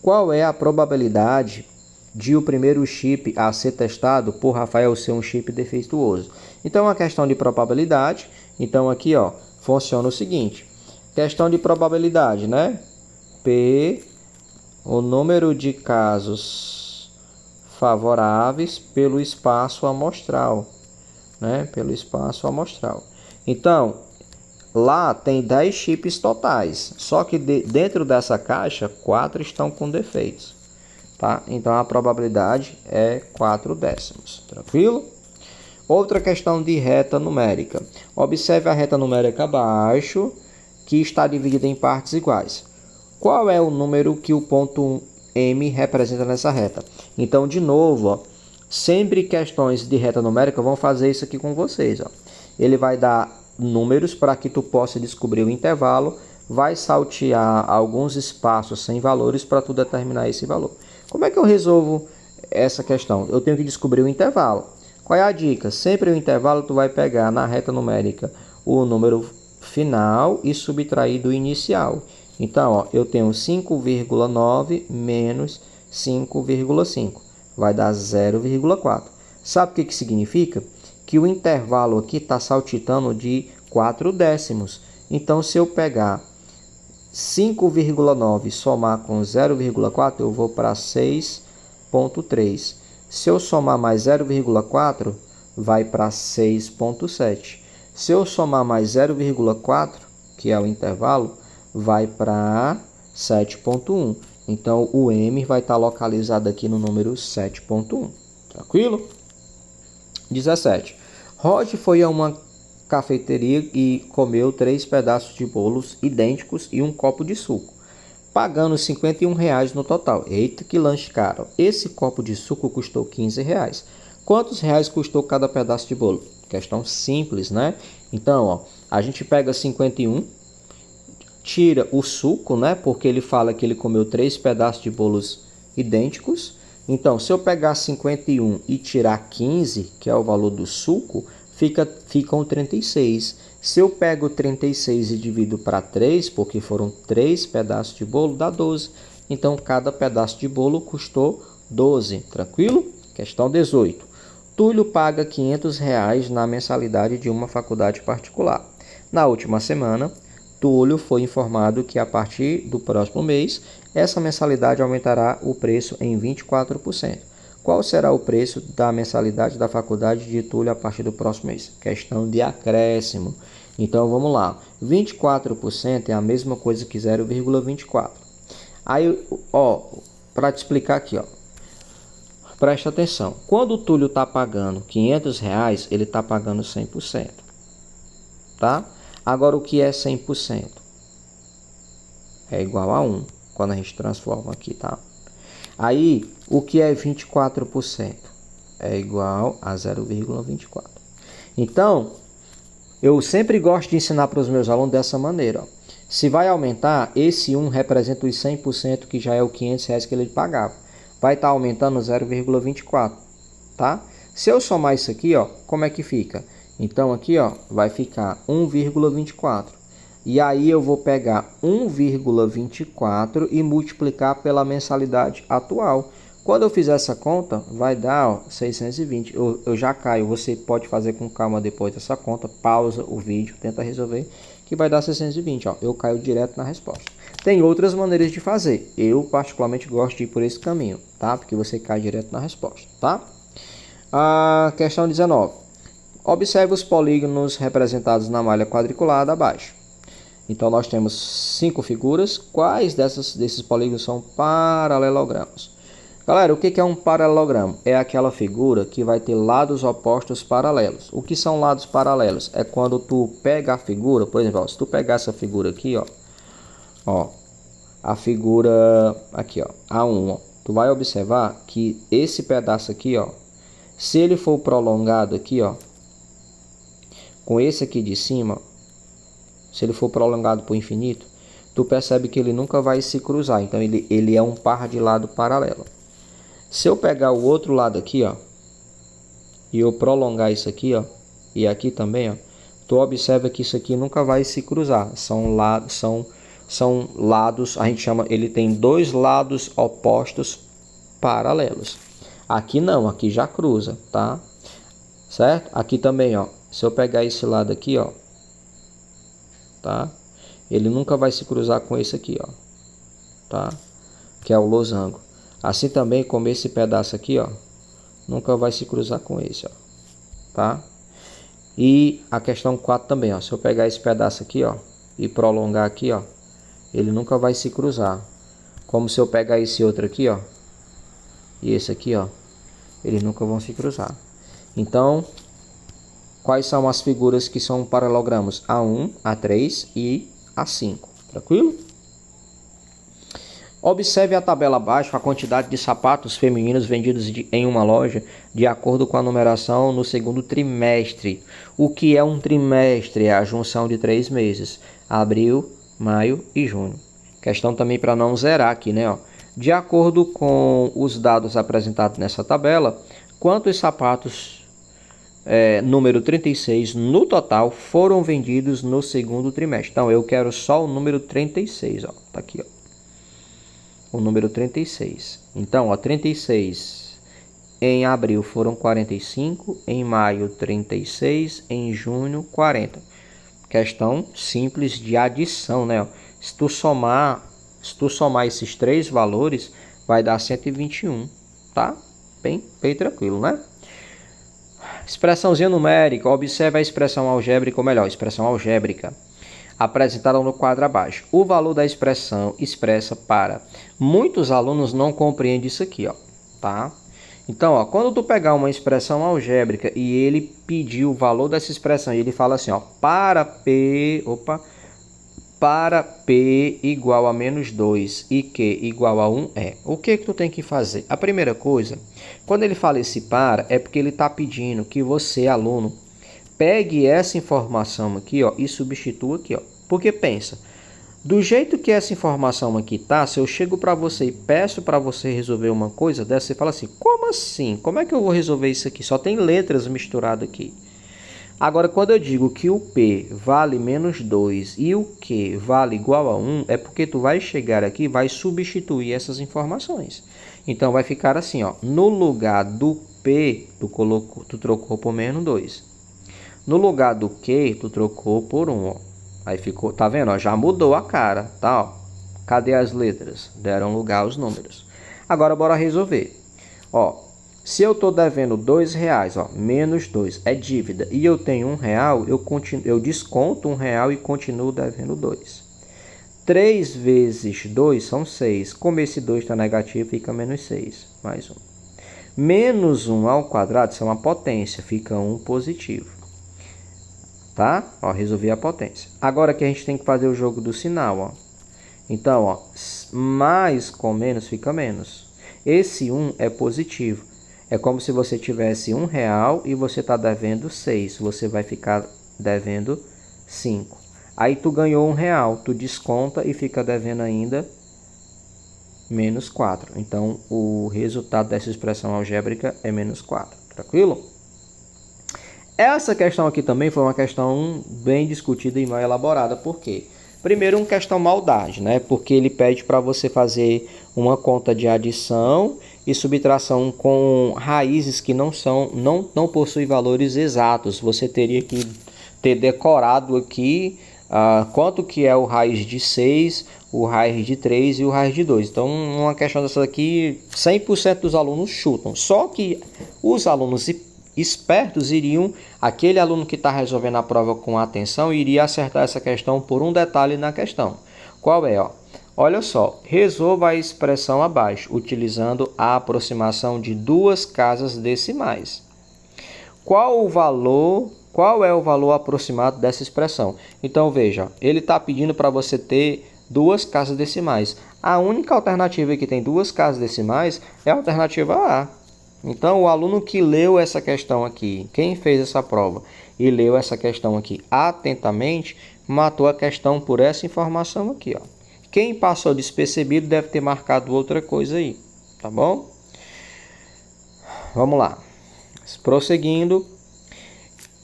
Qual é a probabilidade de o primeiro chip a ser testado por Rafael ser um chip defeituoso? Então, é uma questão de probabilidade. Então, aqui, ó, funciona o seguinte. Questão de probabilidade, né? P, o número de casos favoráveis pelo espaço amostral, né? Pelo espaço amostral. Então, lá tem 10 chips totais. Só que dentro dessa caixa, 4 estão com defeitos. Tá? Então, a probabilidade é 4/10. Tranquilo? Outra questão de reta numérica. Observe a reta numérica abaixo, que está dividida em partes iguais. Qual é o número que o ponto M representa nessa reta? Então, de novo, ó, sempre questões de reta numérica vão fazer isso aqui com vocês. Ó. Ele vai dar números para que tu possa descobrir o intervalo, vai saltear alguns espaços sem valores para tu determinar esse valor. Como é que eu resolvo essa questão? Eu tenho que descobrir o intervalo. Qual é a dica? Sempre o intervalo tu vai pegar na reta numérica o número final e subtrair do inicial. Então, ó, eu tenho 5,9 menos 5,5. Vai dar 0,4. Sabe o que significa? Que o intervalo aqui está saltitando de 4/10. Então, se eu pegar 5,9 somar com 0,4, eu vou para 6,3. Se eu somar mais 0,4, vai para 6,7. Se eu somar mais 0,4, que é o intervalo, vai para 7,1. Então, o M vai estar localizado aqui no número 7,1. Tranquilo? 17. Roger foi a uma cafeteria e comeu 3 pedaços de bolos idênticos e um copo de suco, pagando R$51 no total. Eita, que lanche caro. Esse copo de suco custou R$15. Quantos reais custou cada pedaço de bolo? Questão simples, né? Então, ó, a gente pega 51, tira o suco, né? Porque ele fala que ele comeu 3 pedaços de bolos idênticos. Então, se eu pegar 51 e tirar 15, que é o valor do suco, ficam 36. Se eu pego 36 e divido para 3, porque foram 3 pedaços de bolo, dá 12. Então, cada pedaço de bolo custou 12. Tranquilo? Questão 18. Túlio paga R$500 na mensalidade de uma faculdade particular. Na última semana, Túlio foi informado que a partir do próximo mês, essa mensalidade aumentará o preço em 24%. Qual será o preço da mensalidade da faculdade de Túlio a partir do próximo mês? Questão de acréscimo. Então vamos lá. 24% é a mesma coisa que 0,24. Aí, para te explicar aqui, presta atenção. Quando o Túlio está pagando R$500, ele está pagando 100%. Tá? Agora, o que é 100%? É igual a 1, quando a gente transforma aqui, tá? Aí, o que é 24%? É igual a 0,24. Então, eu sempre gosto de ensinar para os meus alunos dessa maneira. Se vai aumentar, esse 1 representa os 100%, que já é o R$500 que ele pagava. Vai estar aumentando 0,24, tá? Se eu somar isso aqui, como é que fica? Então, aqui, vai ficar 1,24. E aí eu vou pegar 1,24 e multiplicar pela mensalidade atual. Quando eu fizer essa conta, vai dar 620. Eu já caio. Você pode fazer com calma depois dessa conta. Pausa o vídeo, tenta resolver, que vai dar 620. Eu caio direto na resposta. Tem outras maneiras de fazer. Eu particularmente gosto de ir por esse caminho, tá? Porque você cai direto na resposta, tá? A questão 19. Observe os polígonos representados na malha quadriculada abaixo. Então, nós temos 5 figuras. Quais desses polígonos são paralelogramas? Galera, o que é um paralelogramo? É aquela figura que vai ter lados opostos paralelos. O que são lados paralelos? É quando tu pega a figura, por exemplo, se tu pegar essa figura aqui, a figura aqui, A1, tu vai observar que esse pedaço aqui, se ele for prolongado aqui, com esse aqui de cima, se ele for prolongado para o infinito, tu percebe que ele nunca vai se cruzar. Então, ele é um par de lado paralelo. Se eu pegar o outro lado aqui, e eu prolongar isso aqui, e aqui também, tu observa que isso aqui nunca vai se cruzar. São lados, a gente chama, ele tem dois lados opostos paralelos. Aqui não, aqui já cruza, tá? Certo? Aqui também, se eu pegar esse lado aqui, tá? Ele nunca vai se cruzar com esse aqui, tá? Que é o losango. Assim também como esse pedaço aqui, nunca vai se cruzar com esse, tá? E a questão 4 também, se eu pegar esse pedaço aqui, e prolongar aqui, ele nunca vai se cruzar. Como se eu pegar esse outro aqui, e esse aqui, eles nunca vão se cruzar. Então, quais são as figuras que são paralelogramas? A1, A3 e A5. Tranquilo? Observe a tabela abaixo a quantidade de sapatos femininos vendidos em uma loja de acordo com a numeração no segundo trimestre. O que é um trimestre? É a junção de 3 meses. Abril, maio e junho. Questão também para não zerar aqui, né? De acordo com os dados apresentados nessa tabela, quantos sapatos número 36 no total foram vendidos no segundo trimestre? Então, eu quero só o número 36, tá aqui, o número 36. Então, 36 em abril foram 45, em maio 36, em junho 40. Questão simples de adição, né? Se tu somar esses três valores, vai dar 121, tá? Bem tranquilo, né? Expressãozinha numérica. Observe a expressão algébrica, ou melhor, expressão algébrica apresentada no quadro abaixo. O valor da expressão expressa para. Muitos alunos não compreendem isso aqui, tá? Então, quando tu pegar uma expressão algébrica e ele pedir o valor dessa expressão, ele fala assim, para P igual a menos 2 e Q igual a 1 é. O que tu tem que fazer? A primeira coisa, quando ele fala esse para, é porque ele está pedindo que você, aluno, pegue essa informação aqui, e substitua aqui, Porque pensa, do jeito que essa informação aqui tá, se eu chego para você e peço para você resolver uma coisa dessa, você fala assim, como assim? Como é que eu vou resolver isso aqui? Só tem letras misturadas aqui. Agora, quando eu digo que o P vale menos 2 e o Q vale igual a 1, é porque tu vai chegar aqui e vai substituir essas informações. Então, vai ficar assim, no lugar do P, tu trocou por menos 2. No lugar do Q, tu trocou por 1, ó. Aí ficou, tá vendo? Ó, já mudou a cara, tá? Ó. Cadê as letras? Deram lugar aos números. Agora, bora resolver. Ó, se eu tô devendo R$2, ó, menos 2 é dívida, e eu tenho R$1, eu desconto R$1 e continuo devendo 2. 3 vezes 2 são 6. Como esse 2 está negativo, fica menos 6. Mais 1. Menos 1 ao quadrado, isso é uma potência, fica 1 positivo. Tá? Ó, resolvi a potência. Agora que a gente tem que fazer o jogo do sinal, ó. Então, ó, mais com menos fica menos. Esse 1 é positivo. É como se você tivesse R$1 e você está devendo 6. Você vai ficar devendo 5. Aí tu ganhou R$1, tu desconta e fica devendo ainda menos 4. Então, o resultado dessa expressão algébrica é menos 4. Tranquilo? Essa questão aqui também foi uma questão bem discutida e mal elaborada. Por quê? Primeiro, uma questão maldade, né? Porque ele pede para você fazer uma conta de adição e subtração com raízes que não possuem valores exatos. Você teria que ter decorado aqui quanto que é o raiz de 6, o raiz de 3 e o raiz de 2. Então, uma questão dessa aqui, 100% dos alunos chutam. Só que os alunos espertos aquele aluno que está resolvendo a prova com atenção, iria acertar essa questão por um detalhe na questão. Qual é? Ó? Olha só, resolva a expressão abaixo, utilizando a aproximação de duas casas decimais. Qual é o valor aproximado dessa expressão? Então, veja, ele está pedindo para você ter duas casas decimais. A única alternativa que tem duas casas decimais é a alternativa A. Então, o aluno que leu essa questão aqui, quem fez essa prova e leu essa questão aqui atentamente, matou a questão por essa informação aqui, ó. Quem passou despercebido deve ter marcado outra coisa aí, tá bom? Vamos lá. Prosseguindo.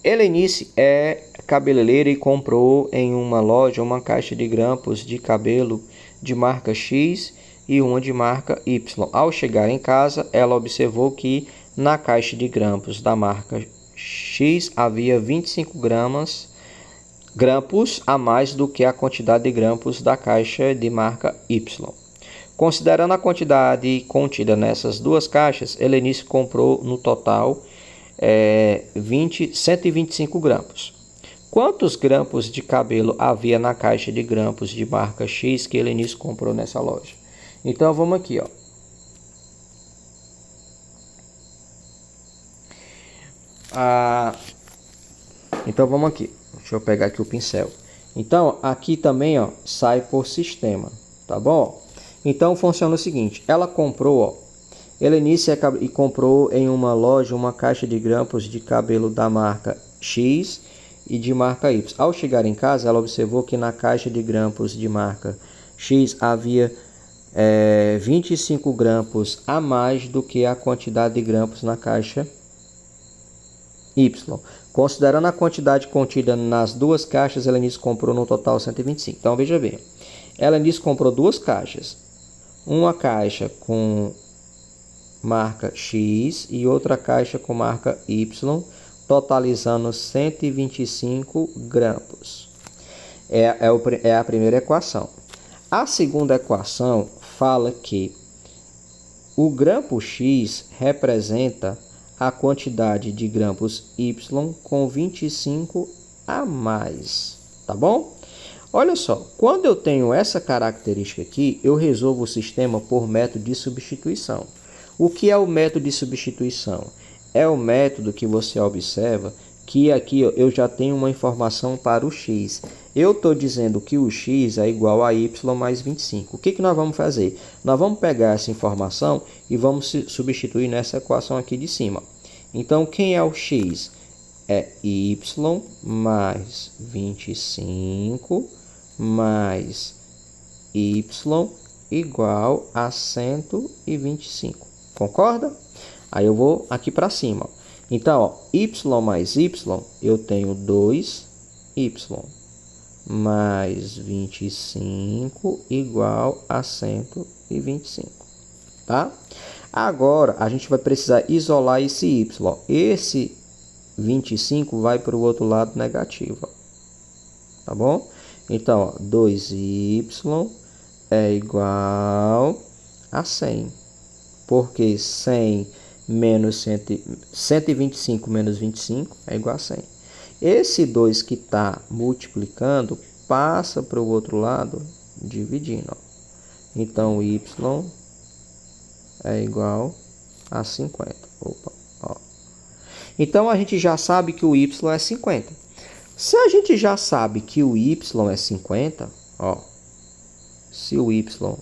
Helenice é cabeleireira e comprou em uma loja uma caixa de grampos de cabelo de marca X e uma de marca Y. Ao chegar em casa, ela observou que na caixa de grampos da marca X havia 25 grampos a mais do que a quantidade de grampos da caixa de marca Y. Considerando a quantidade contida nessas duas caixas, Helenice comprou no total 125 grampos. Quantos grampos de cabelo havia na caixa de grampos de marca X que Helenice comprou nessa loja? Então, vamos aqui, ó. Então, vamos aqui. Deixa eu pegar aqui o pincel. Então, aqui também, ó, sai por sistema, tá bom? Então, funciona o seguinte. Ela comprou, ó. Helenice comprou em uma loja uma caixa de grampos de cabelo da marca X e de marca Y. Ao chegar em casa, ela observou que na caixa de grampos de marca X havia 25 grampos a mais do que a quantidade de grampos na caixa Y. Considerando a quantidade contida nas duas caixas, Helenice comprou no total 125. Então, veja bem. Helenice comprou duas caixas. Uma caixa com marca X e outra caixa com marca Y, totalizando 125 grampos. É a primeira equação. A segunda equação fala que o grampo X representa a quantidade de grampos Y com 25 a mais, tá bom? Olha só, quando eu tenho essa característica aqui, eu resolvo o sistema por método de substituição. O que é o método de substituição? É o método que você observa que aqui eu já tenho uma informação para o x. Eu estou dizendo que o x é igual a y mais 25. O que nós vamos fazer? Nós vamos pegar essa informação e vamos substituir nessa equação aqui de cima. Então, quem é o x? É y mais 25 mais y igual a 125. Concorda? Aí eu vou aqui para cima. Então, ó, y mais y, eu tenho 2y mais 25 igual a 125. Tá? Agora, a gente vai precisar isolar esse y. Ó. Esse 25 vai para o outro lado negativo. Ó. Tá bom? Então, ó, 2y é igual a 100. Porque 100 menos 125 menos 25 é igual a 100. Esse 2 que está multiplicando passa para o outro lado dividindo. Ó. Então, y é igual a 50. Opa, ó. Então, a gente já sabe que o y é 50. Se a gente já sabe que o y é 50, ó, se o y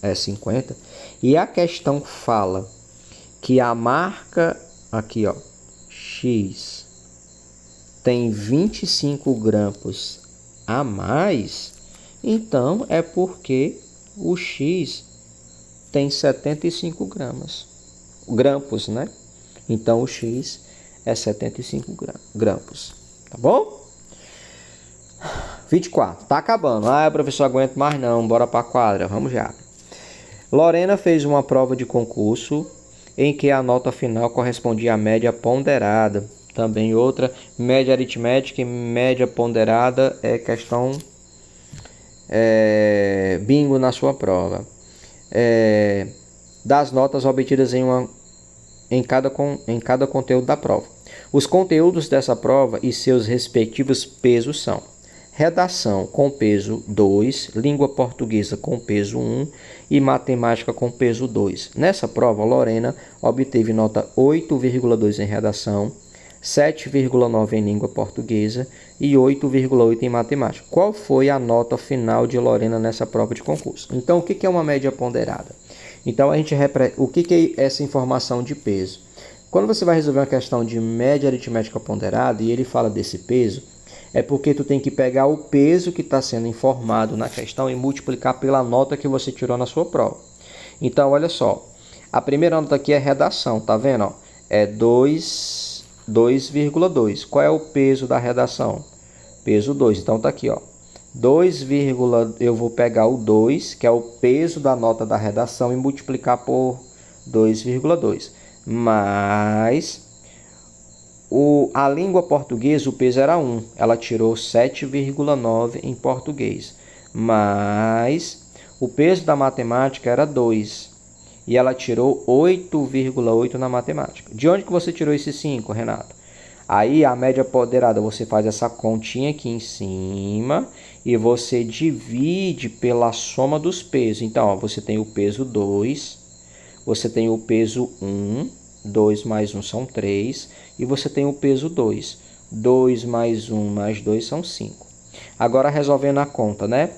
é 50, e a questão fala que a marca aqui, ó, x tem 25 grampos a mais, então é porque o x tem 75 grampos, né? Então o x é 75 grampos, tá bom? 24, tá acabando. Ah, professor, aguento mais não, bora pra quadra, vamos já. Lorena fez uma prova de concurso em que a nota final correspondia à média ponderada. Também outra, média aritmética e média ponderada é questão bingo na sua prova. Das notas obtidas em cada conteúdo da prova. Os conteúdos dessa prova e seus respectivos pesos são: redação com peso 2, língua portuguesa com peso 1 e matemática com peso 2. Nessa prova, Lorena obteve nota 8,2 em redação, 7,9 em língua portuguesa e 8,8 em matemática. Qual foi a nota final de Lorena nessa prova de concurso? Então, o que é uma média ponderada? Então, o que é essa informação de peso? Quando você vai resolver uma questão de média aritmética ponderada e ele fala desse peso, é porque tu tem que pegar o peso que está sendo informado na questão e multiplicar pela nota que você tirou na sua prova. Então, olha só. A primeira nota aqui é redação, tá vendo? Ó? É 2,2. Qual é o peso da redação? Peso 2. Então, tá aqui, ó. Eu vou pegar o 2, que é o peso da nota da redação, e multiplicar por 2,2. Mais a língua portuguesa, o peso era 1. Ela tirou 7,9 em português. Mais o peso da matemática era 2. E ela tirou 8,8 na matemática. De onde que você tirou esse 5, Renato? Aí a média ponderada, você faz essa continha aqui em cima e você divide pela soma dos pesos. Então, ó, você tem o peso 2, você tem o peso 1, 2 mais 1 são 3, e você tem o peso 2. 2 mais 1 mais 2 são 5. Agora, resolvendo a conta, né?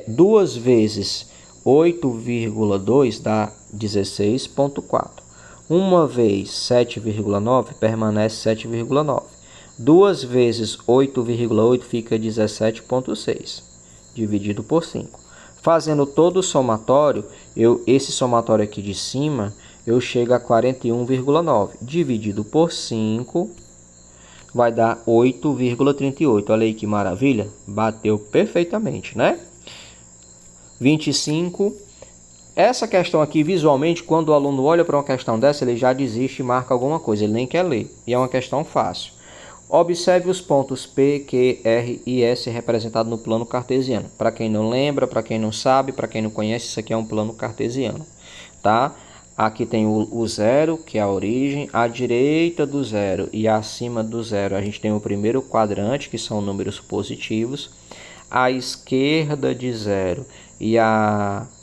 2 vezes 8,2 dá 16,4. Uma vez 7,9 permanece 7,9. 2 vezes 8,8 fica 17,6, dividido por 5. Fazendo todo o somatório, esse somatório aqui de cima, eu chego a 41,9. Dividido por 5, vai dar 8,38. Olha aí que maravilha. Bateu perfeitamente, né? 25. Essa questão aqui, visualmente, quando o aluno olha para uma questão dessa, ele já desiste e marca alguma coisa. Ele nem quer ler. E é uma questão fácil. Observe os pontos P, Q, R e S representados no plano cartesiano. Para quem não lembra, para quem não sabe, para quem não conhece, isso aqui é um plano cartesiano. Tá? Aqui tem o zero, que é a origem. À direita do zero e acima do zero, a gente tem o primeiro quadrante, que são números positivos. À esquerda de zero e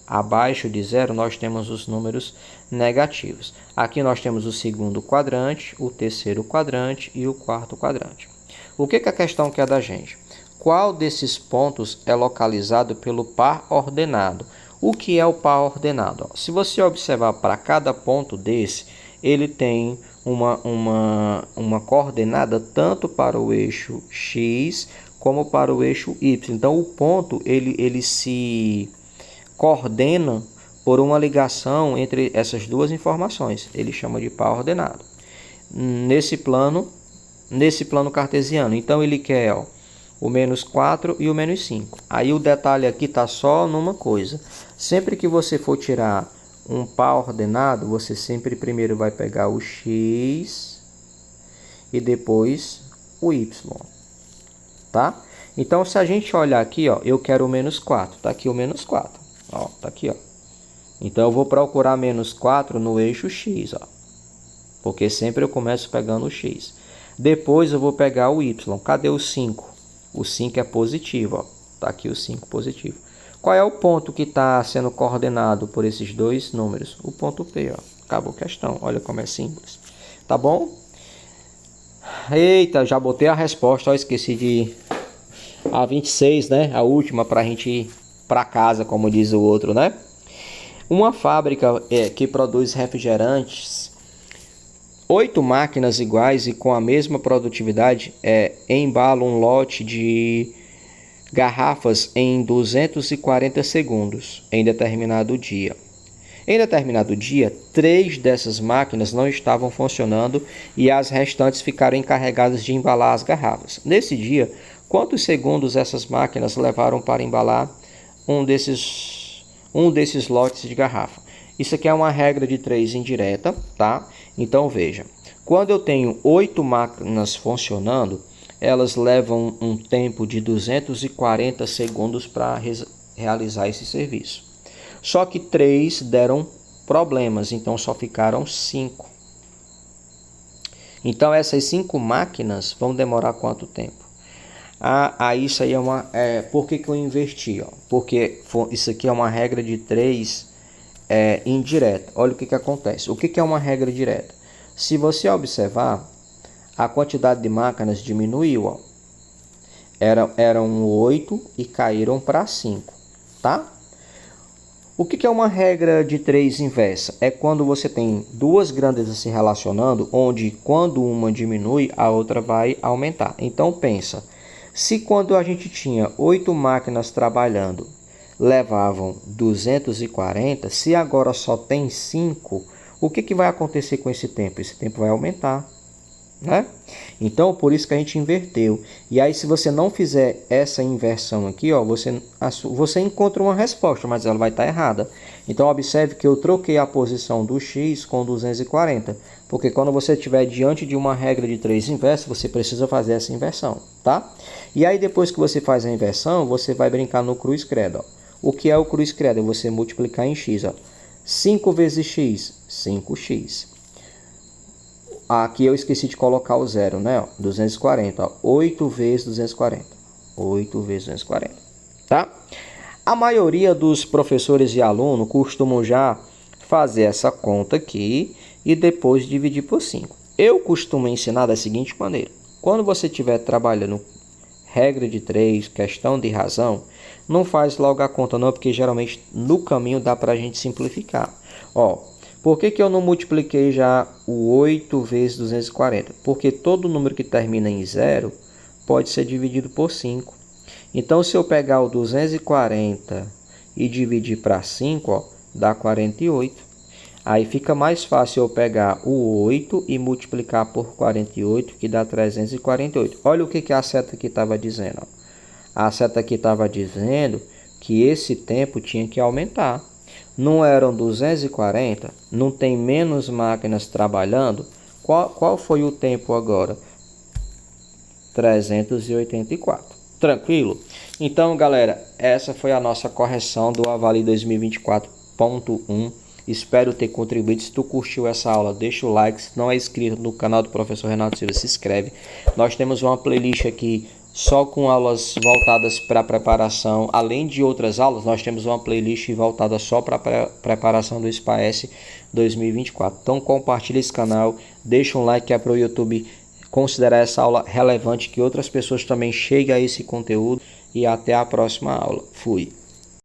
abaixo de zero, nós temos os números negativos. Aqui nós temos o segundo quadrante, o terceiro quadrante e o quarto quadrante. O que a questão quer da gente? Qual desses pontos é localizado pelo par ordenado? O que é o par ordenado? Se você observar para cada ponto desse, ele tem uma coordenada tanto para o eixo X como para o eixo Y. Então, o ponto ele se coordena por uma ligação entre essas duas informações. Ele chama de par ordenado. Nesse plano cartesiano. Então, ele quer o menos 4 e o menos 5. Aí o detalhe aqui está só numa coisa. Sempre que você for tirar um par ordenado, você sempre primeiro vai pegar o x e depois o y, tá? Então, se a gente olhar aqui, ó, eu quero o menos 4. Tá aqui o menos 4. Ó, tá aqui, ó. Então, eu vou procurar menos 4 no eixo x, ó. Porque sempre eu começo pegando o x. Depois eu vou pegar o y. Cadê o 5? O 5 é positivo, ó. Tá aqui o 5 positivo. Qual é o ponto que está sendo coordenado por esses dois números? O ponto P, ó. Acabou a questão. Olha como é simples. Tá bom? Eita, já botei a resposta. Ó, esqueci de... A 26, né? A última para a gente ir para casa, como diz o outro, né? Uma fábrica que produz refrigerantes, 8 máquinas iguais e com a mesma produtividade embalam um lote de garrafas em 240 segundos em determinado dia. Em determinado dia, 3 dessas máquinas não estavam funcionando e as restantes ficaram encarregadas de embalar as garrafas. Nesse dia, quantos segundos essas máquinas levaram para embalar um desses lotes de garrafa? Isso aqui é uma regra de 3 indireta, tá? Então veja, quando eu tenho 8 máquinas funcionando, elas levam um tempo de 240 segundos para realizar esse serviço. Só que 3 deram problemas, então só ficaram 5. Então essas 5 máquinas vão demorar quanto tempo? Isso aí é uma... por que eu inverti? Ó? Porque isso aqui é uma regra de 3 indireta. Olha o que acontece. O que é uma regra direta? Se você observar, a quantidade de máquinas diminuiu. Ó. Eram 8 e caíram para 5. Tá? O que é uma regra de 3 inversa? É quando você tem duas grandezas se relacionando, onde quando uma diminui, a outra vai aumentar. Então pensa, se quando a gente tinha 8 máquinas trabalhando, levavam 240, se agora só tem 5, o que vai acontecer com esse tempo? Esse tempo vai aumentar, né? Então, por isso que a gente inverteu. E aí, se você não fizer essa inversão aqui, ó, você encontra uma resposta, mas ela vai estar errada. Então, observe que eu troquei a posição do x com 240. Porque quando você estiver diante de uma regra de 3 inversa, você precisa fazer essa inversão, tá? E aí, depois que você faz a inversão, você vai brincar no cruz credo. Ó. O que é o cruz credo? É você multiplicar em x. Ó. 5 vezes x, 5x. Aqui eu esqueci de colocar o zero, né? Ó, 240, ó, 8 vezes 240. 8 vezes 240, tá? A maioria dos professores e alunos costumam já fazer essa conta aqui e depois dividir por 5. Eu costumo ensinar da seguinte maneira. Quando você estiver trabalhando regra de 3, questão de razão, não faz logo a conta não, porque geralmente no caminho dá para a gente simplificar. Ó, por que eu não multipliquei já o 8 vezes 240? Porque todo número que termina em 0 pode ser dividido por 5. Então, se eu pegar o 240 e dividir para 5, ó, dá 48. Aí fica mais fácil eu pegar o 8 e multiplicar por 48, que dá 348. Olha o que a seta aqui estava dizendo. Ó. A seta aqui estava dizendo que esse tempo tinha que aumentar. Não eram 240? Não tem menos máquinas trabalhando? Qual foi o tempo agora? 384. Tranquilo? Então, galera, essa foi a nossa correção do Avali 2024.1. Espero ter contribuído. Se tu curtiu essa aula, deixa o like. Se não é inscrito no canal do professor Renato Silva, se inscreve. Nós temos uma playlist aqui só com aulas voltadas para preparação. Além de outras aulas, nós temos uma playlist voltada só para preparação do SPAES 2024. Então compartilha esse canal, deixa um like que é para o YouTube considerar essa aula relevante, que outras pessoas também cheguem a esse conteúdo. E até a próxima aula. Fui!